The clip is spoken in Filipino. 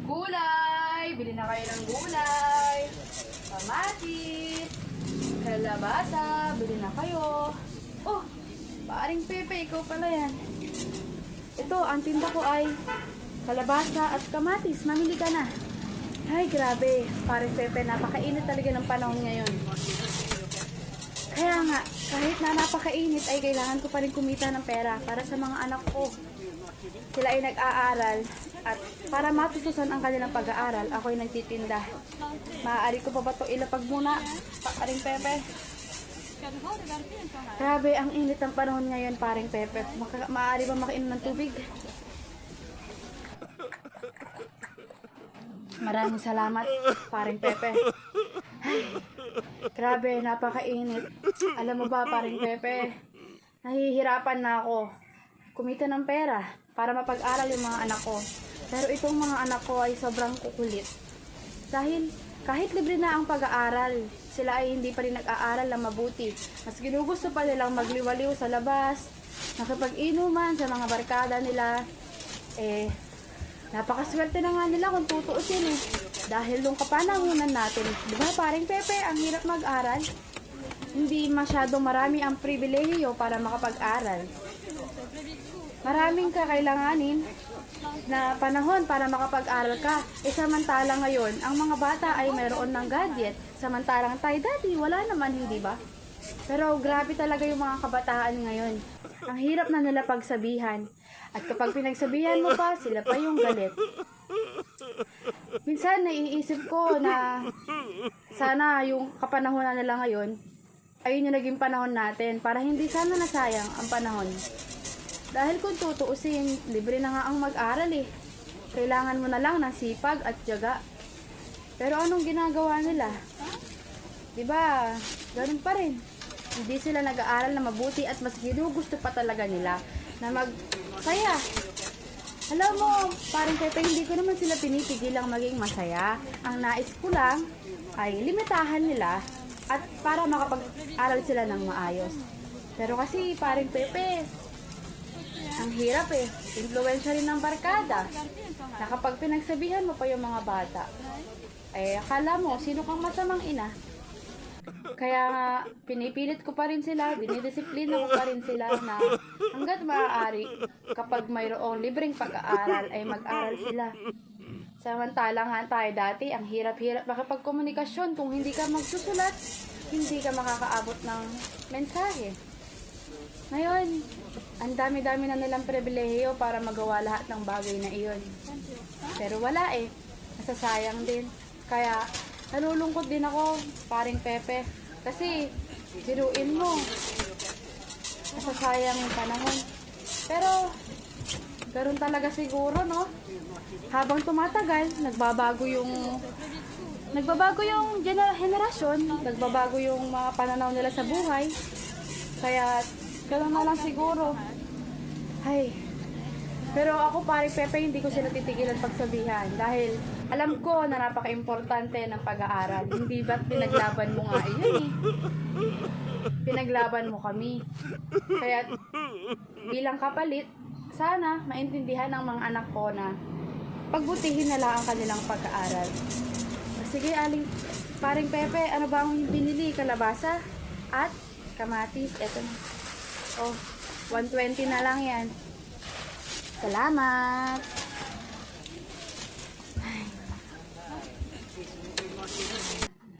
Gulay! Bili na kayo ng gulay. Kamatis. Kalabasa. Bili na kayo. Oh, paring Pepe, ikaw pala yan. Ito, ang tinda ko ay kalabasa at kamatis. Mamili ka na. Ay, grabe. Paring Pepe, napakainit talaga ng panahon ngayon. Kaya nga, kahit na napakainit ay kailangan ko pa rin kumita ng pera para sa mga anak ko. Sila ay nag-aaral at para matutusan ang kanilang pag-aaral, ako ay nagtitinda. Maaari ko pa ba ito ilapag muna, paring Pepe? Grabe, ang init ng panahon ngayon, paring Pepe. Maaari ba makainom ng tubig? Maraming salamat, paring Pepe. Ay, grabe, napakainit. Alam mo ba, paring Pepe, nahihirapan na ako kumita ng pera para mapag-aral yung mga anak ko. Pero itong mga anak ko ay sobrang kukulit. Dahil kahit libre na ang pag-aaral, sila ay hindi pa rin nag-aaral na mabuti. Mas ginugusto pa nilang magliwaliw sa labas, nakipag-inuman sa mga barkada nila. Napakaswerte na nga nila kung tutuusin eh. Dahil nung kapanahunan natin, di ba paring Pepe, ang hirap mag-aral. Hindi masyadong marami ang pribilehiyo para makapag-aral. Maraming kakailanganin na panahon para makapag-aral ka. Samantala ngayon, ang mga bata ay mayroon ng gadget. Samantalang tayo dati, wala naman, hindi ba? Pero grabe talaga yung mga kabataan ngayon. Ang hirap na nila pagsabihan. At kapag pinagsabihan mo pa, sila pa yung galit. Minsan naiisip ko na sana yung kapanahonan nila ngayon, ayun yung naging panahon natin para hindi sana nasayang ang panahon. Dahil kung tutuusin, libre na nga ang mag-aral eh. Kailangan mo na lang ng sipag at tiyaga. Pero anong ginagawa nila? Diba, ganun pa rin. Hindi sila nag-aaral na mabuti at mas ginugusto pa talaga nila na magsaya. Alam mo, parang Pepe, hindi ko naman sila pinipigilang maging masaya. Ang nais ko lang ay limitahan nila at para makapag-aral sila ng maayos. Pero kasi parang Pepe, ang hirap eh. Influensya rin ng barkada. Na kapag pinagsabihan mo pa yung mga bata, akala mo, sino kang masamang ina? Kaya nga, pinipilit ko pa rin sila, dinidisiplina ko pa rin sila na hanggat maaari, kapag mayroong libreng pag-aaral, ay mag-aral sila. Samantala nga tayo dati, ang hirap-hirap makipagkomunikasyon. Kung hindi ka magsusulat, hindi ka makakaabot ng mensahe. Ngayon, ang dami-dami na nilang pribilehiyo para magawa lahat ng bagay na iyon. Pero wala eh, nasasayang din. Kaya, nalulungkot din ako, paring Pepe. Kasi, biruin mo, nasasayang yung panahon. Pero, ganoon talaga siguro, no? Habang tumatagal, nagbabago yung henerasyon, nagbabago yung mga pananaw nila sa buhay. Kaya, ganoon na lang siguro. Ay, pero ako paring Pepe, hindi ko sila titigilan pagsabihan. Dahil, alam ko na napaka-importante ng pag-aaral. Hindi ba't pinaglaban mo nga iyon eh. Pinaglaban mo kami. Kaya bilang kapalit, sana maintindihan ng mga anak ko na pagbutihin na lang ang kanilang pag-aaral. Sige, paring Pepe, ano ba ang binili? Kalabasa at kamatis. Eto na. Oh, 120 na lang yan. Salamat!